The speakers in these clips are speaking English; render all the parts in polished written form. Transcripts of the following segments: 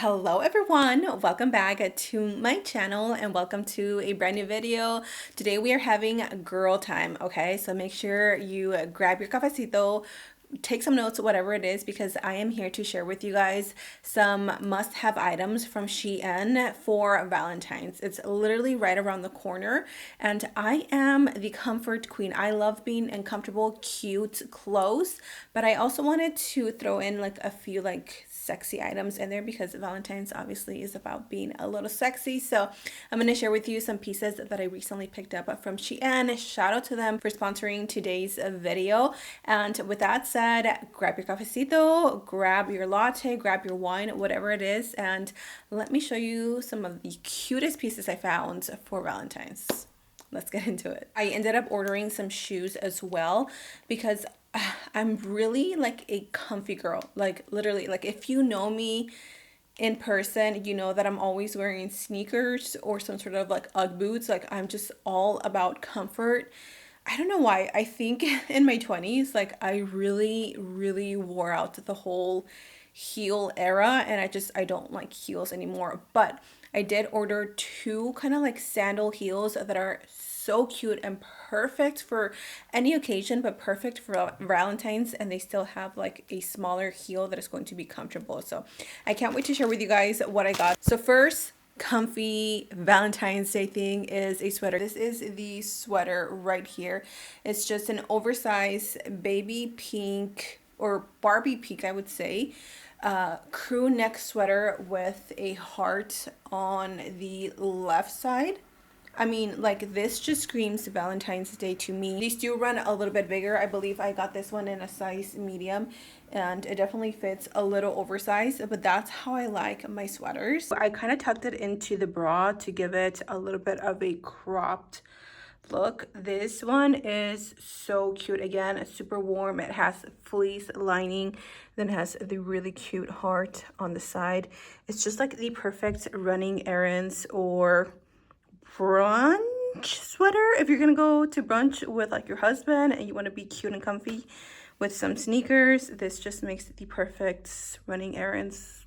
Hello everyone, welcome back to my channel and welcome to a brand new video. Today we are having girl time, okay? So make sure you grab your cafecito, take some notes, whatever it is, because I am here to share with you guys some must-have items from SHEIN for Valentine's. It's literally right around the corner and I am the comfort queen. I love being in comfortable, cute clothes, but I also wanted to throw in like a few like sexy items in there because Valentine's obviously is about being a little sexy. So I'm going to share with you some pieces that I recently picked up from SHEIN. Shout out to them for sponsoring today's video. And with that said, grab your cafecito, grab your latte, grab your wine, whatever it is, and let me show you some of the cutest pieces I found for Valentine's. Let's get into it. I ended up ordering some shoes as well because I'm really like a comfy girl. Like literally, like if you know me in person, you know that I'm always wearing sneakers or some sort of like Ugg boots. Like I'm just all about comfort. I don't know why. I think in my 20s, like I really wore out the whole heel era and I don't like heels anymore. But I did order two kind of like sandal heels that are so cute and perfect for any occasion, but perfect for Valentine's, and they still have like a smaller heel that is going to be comfortable. So I can't wait to share with you guys what I got. So first, comfy Valentine's Day thing is a sweater. This is the sweater right here. It's just an oversized baby pink or Barbie pink, I would say, crew neck sweater with a heart on the left side. I mean, like this just screams Valentine's Day to me. These do run a little bit bigger. I believe I got this one in a size medium and it definitely fits a little oversized, but that's how I like my sweaters. I kind of tucked it into the bra to give it a little bit of a cropped look. This one is so cute. Again, it's super warm. It has fleece lining, then it has the really cute heart on the side. It's just like the perfect running errands or brunch sweater if you're gonna go to brunch with like your husband and you want to be cute and comfy with some sneakers. This just makes it the perfect running errands,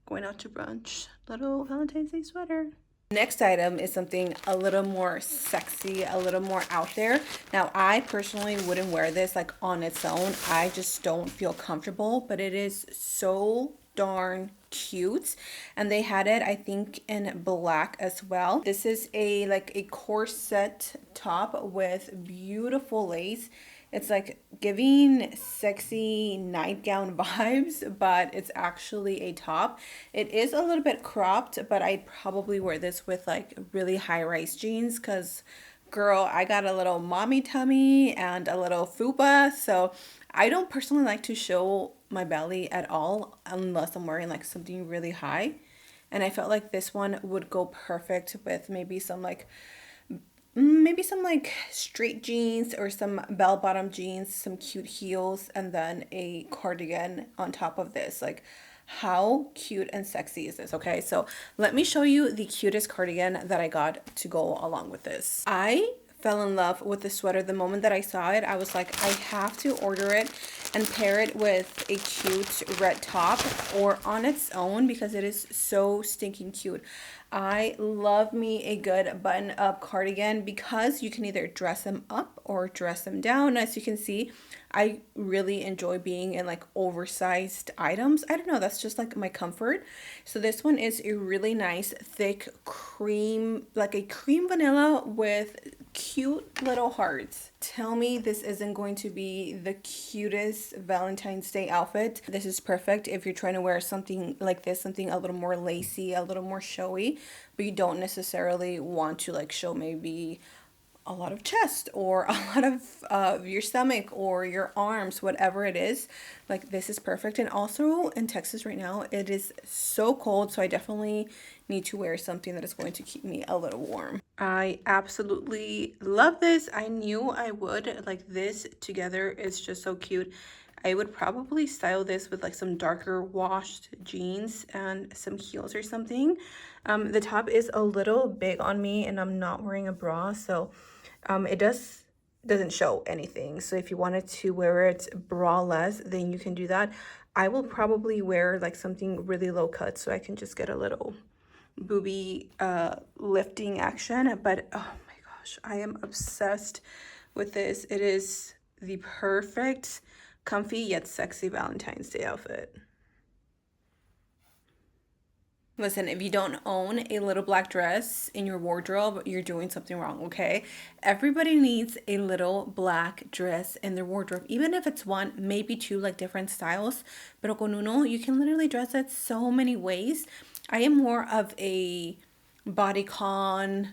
going out to brunch little Valentine's Day sweater. Next item is something a little more sexy, a little more out there. Now, I personally wouldn't wear this like on its own. I just don't feel comfortable, but it is so darn cute, and they had it I think in black as well. This is a like a corset top with beautiful lace. It's like giving sexy nightgown vibes, but it's actually a top. It is a little bit cropped, but I'd probably wear this with like really high-rise jeans because girl, I got a little mommy tummy and a little fupa, so I don't personally like to show my belly at all unless I'm wearing like something really high. And I felt like this one would go perfect with maybe some like straight jeans or some bell-bottom jeans, some cute heels, and then a cardigan on top of this. Like how cute and sexy is this? Okay, so let me show you the cutest cardigan that I got to go along with this. I fell in love with the sweater the moment that I saw it. I was like, I have to order it and pair it with a cute red top or on its own because it is so stinking cute. I love me a good button-up cardigan because you can either dress them up or dress them down. As you can see, I really enjoy being in like oversized items. I don't know, that's just like my comfort. So this one is a really nice thick cream, like a cream vanilla with cute little hearts. Tell me this isn't going to be the cutest Valentine's Day outfit. This is perfect if you're trying to wear something like this, something a little more lacy, a little more showy, but you don't necessarily want to like show maybe a lot of chest or a lot of your stomach or your arms, whatever it is. Like this is perfect. And also in Texas right now, it is so cold, so I definitely need to wear something that is going to keep me a little warm. I absolutely love this. I knew I would. Like this together is just so cute. I would probably style this with like some darker washed jeans and some heels or something. The top is a little big on me and I'm not wearing a bra, so it doesn't show anything. So if you wanted to wear it braless, then you can do that. I will probably wear like something really low cut so I can just get a little booby lifting action. But oh my gosh, I am obsessed with this. It is the perfect comfy yet sexy Valentine's Day outfit. Listen, if you don't own a little black dress in your wardrobe, you're doing something wrong, okay? Everybody needs a little black dress in their wardrobe, even if it's one, maybe two, like different styles. Pero con uno, you can literally dress it so many ways. I am more of a bodycon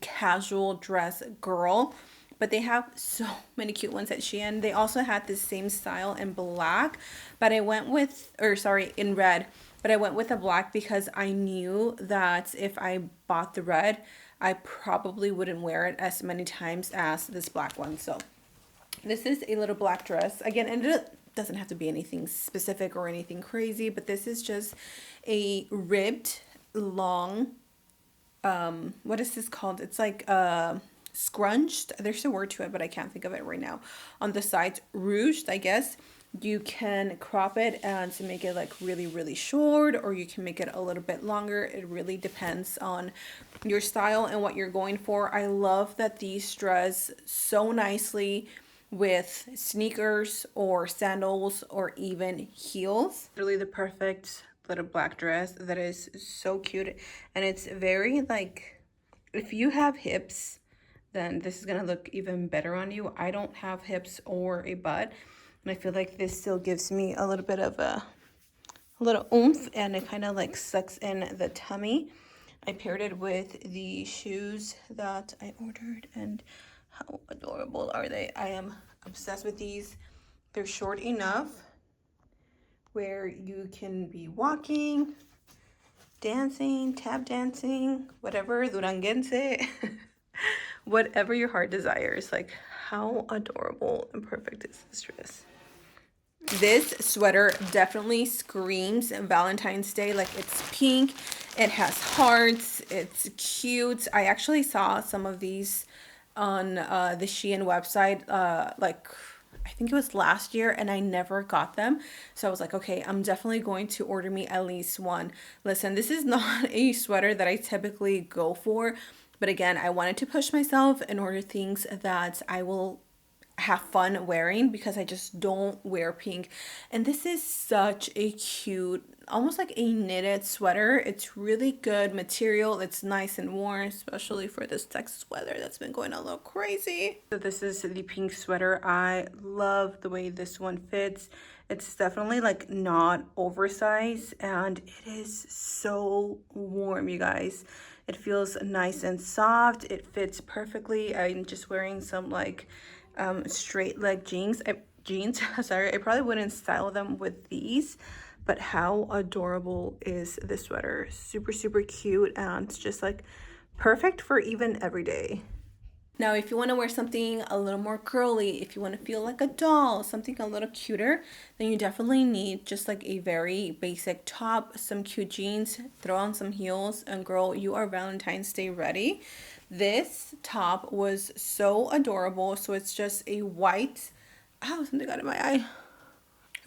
casual dress girl, but they have so many cute ones at SHEIN. They also had the same style in black, but I went with, or sorry, in red, but I went with the black because I knew that if I bought the red, I probably wouldn't wear it as many times as this black one. So this is a little black dress. Again, and it doesn't have to be anything specific or anything crazy, but this is just a ribbed long, what is this called? It's like scrunched. There's a word to it, but I can't think of it right now. On the sides, ruched, I guess. You can crop it and to make it like really, really short, or you can make it a little bit longer. It really depends on your style and what you're going for. I love that these dress so nicely with sneakers or sandals or even heels. Really the perfect little black dress that is so cute, and it's very like, if you have hips, then this is gonna look even better on you. I don't have hips or a butt, and I feel like this still gives me a little bit of a little oomph, and it kind of like sucks in the tummy. I paired it with the shoes that I ordered, and how adorable are they? I am obsessed with these. They're short enough where you can be walking, dancing, tap dancing, whatever, duranguense, whatever your heart desires. Like, how adorable and perfect is this dress? This sweater definitely screams Valentine's Day. Like, it's pink, it has hearts, it's cute. I actually saw some of these on the SHEIN website, like I think it was last year, and I never got them. So I was like, okay, I'm definitely going to order me at least one. Listen, this is not a sweater that I typically go for, but again, I wanted to push myself and order things that I will have fun wearing because I just don't wear pink. And this is such a cute, almost like a knitted sweater. It's really good material. It's nice and warm, especially for this Texas weather that's been going a little crazy. So this is the pink sweater. I love the way this one fits. It's definitely like not oversized, and it is so warm, you guys. It feels nice and soft. It fits perfectly. I'm just wearing some like straight leg jeans. Sorry, I probably wouldn't style them with these, but how adorable is this sweater? Super, super cute, and it's just like perfect for even every day. Now, if you want to wear something a little more girly, if you want to feel like a doll, something a little cuter, then you definitely need just like a very basic top, some cute jeans, throw on some heels, and girl, you are Valentine's Day ready. This top was so adorable. So it's just a white, oh, something got in my eye.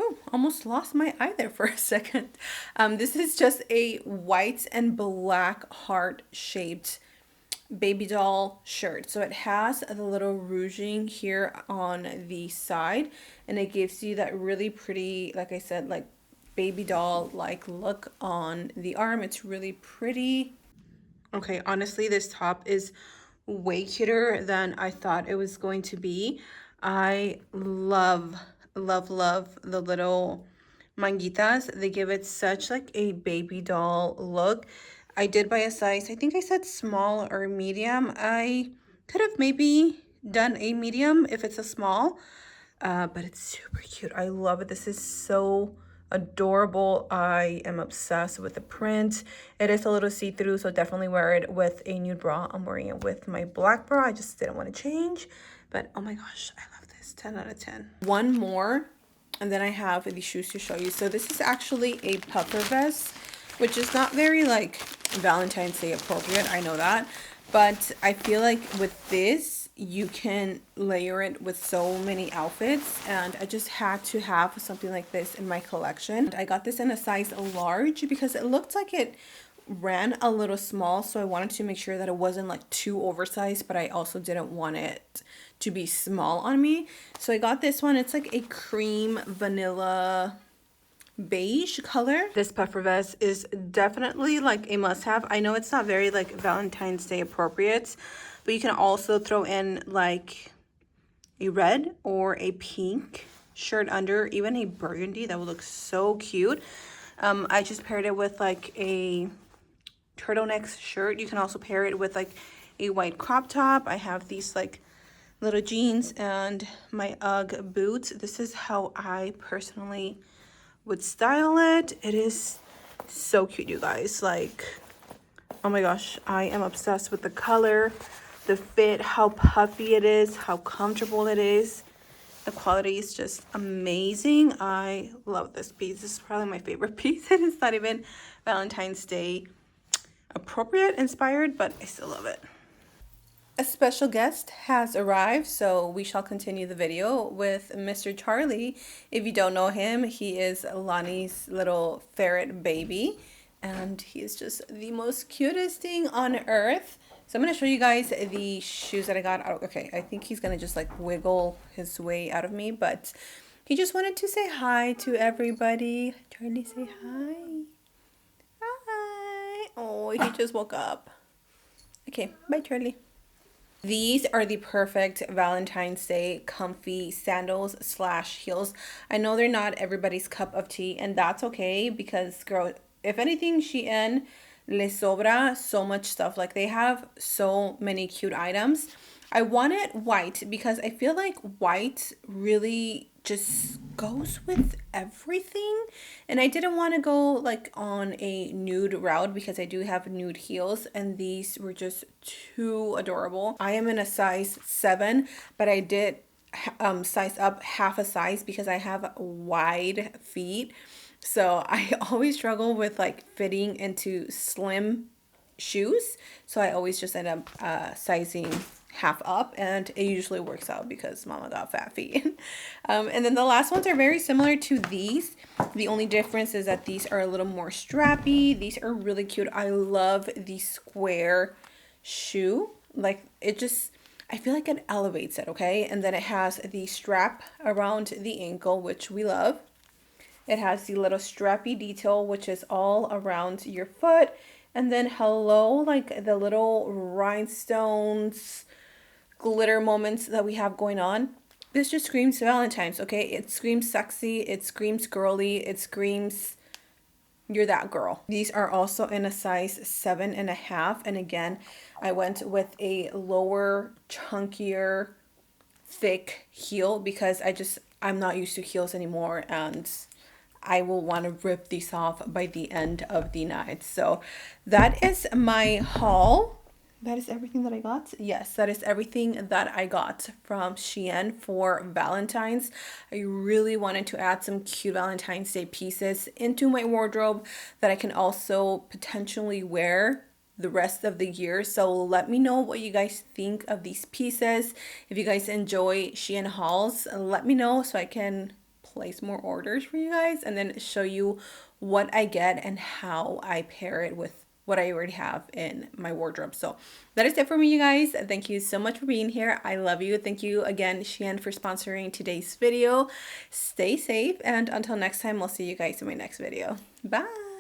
Oh, almost lost my eye there for a second. This is just a white and black heart-shaped baby doll shirt. So it has the little rouging here on the side, and it gives you that really pretty, like I said, like baby doll like look on the arm. It's really pretty. Okay, honestly, this top is way cuter than I thought it was going to be. I love, love, love the little manguitas. They give it such like a baby doll look. I did buy a size, I think I said small or medium. I could have maybe done a medium if it's a small, but it's super cute. I love it. This is so adorable. I am obsessed with the print. It is a little see-through, so definitely wear it with a nude bra. I'm wearing it with my black bra. I just didn't want to change, but oh my gosh, I love this. 10 out of 10. One more, and then I have the shoes to show you. So this is actually a puffer vest, which is not very like Valentine's Day appropriate, I know that, but I feel like with this you can layer it with so many outfits, and I just had to have something like this in my collection. I got this in a size large because it looked like it ran a little small, so I wanted to make sure that it wasn't like too oversized, but I also didn't want it to be small on me. So I got this one. It's like a cream vanilla beige color. This puffer vest is definitely like a must-have. I know it's not very like Valentine's Day appropriate, but you can also throw in like a red or a pink shirt under, even a burgundy. That would look so cute. I just paired it with like a turtleneck shirt. You can also pair it with like a white crop top. I have these like little jeans and my UGG boots. This is how I personally would style it. It is so cute, you guys. Like, oh my gosh, I am obsessed with the color, the fit, how puffy it is, how comfortable it is. The quality is just amazing. I love this piece. This is probably my favorite piece. It is not even Valentine's Day appropriate, inspired, but I still love it. A special guest has arrived, so we shall continue the video with Mr. Charlie. If you don't know him, he is Lonnie's little ferret baby, and he is just the most cutest thing on earth. So I'm going to show you guys the shoes that I got. Okay, I think he's going to just like wiggle his way out of me, but he just wanted to say hi to everybody. Charlie, say hi. Hi. Oh, he just woke up. Okay, bye, Charlie. These are the perfect Valentine's Day comfy sandals slash heels. I know they're not everybody's cup of tea, and that's okay because, girl, if anything, Shein le sobra so much stuff. Like, they have so many cute items. I wanted white because I feel like white really just goes with everything, and I didn't want to go like on a nude route because I do have nude heels, and these were just too adorable. I am in a size 7, but I did size up half a size because I have wide feet, so I always struggle with like fitting into slim shoes, so I always just end up sizing half up, and it usually works out because mama got fat feet. And then the last ones are very similar to these. The only difference is that these are a little more strappy. These are really cute. I love the square shoe. Like, it just, I feel like it elevates it, okay? And then it has the strap around the ankle, which we love. It has the little strappy detail, which is all around your foot. And then hello, like the little rhinestones, glitter moments that we have going on. This just screams Valentine's, okay? It screams sexy, it screams girly, it screams you're that girl. These are also in a size 7.5, and again, I went with a lower, chunkier, thick heel because I'm not used to heels anymore, and I will want to rip these off by the end of the night. So that is my haul. That is everything that I got. Yes, that is everything that I got from Shein for Valentine's. I really wanted to add some cute Valentine's Day pieces into my wardrobe that I can also potentially wear the rest of the year. So let me know what you guys think of these pieces. If you guys enjoy Shein hauls, let me know so I can place more orders for you guys and then show you what I get and how I pair it with what I already have in my wardrobe. So that is it for me, you guys. Thank you so much for being here. I love you. Thank you again, Shein, for sponsoring today's video. Stay safe, and until next time, I'll see you guys in my next video. Bye.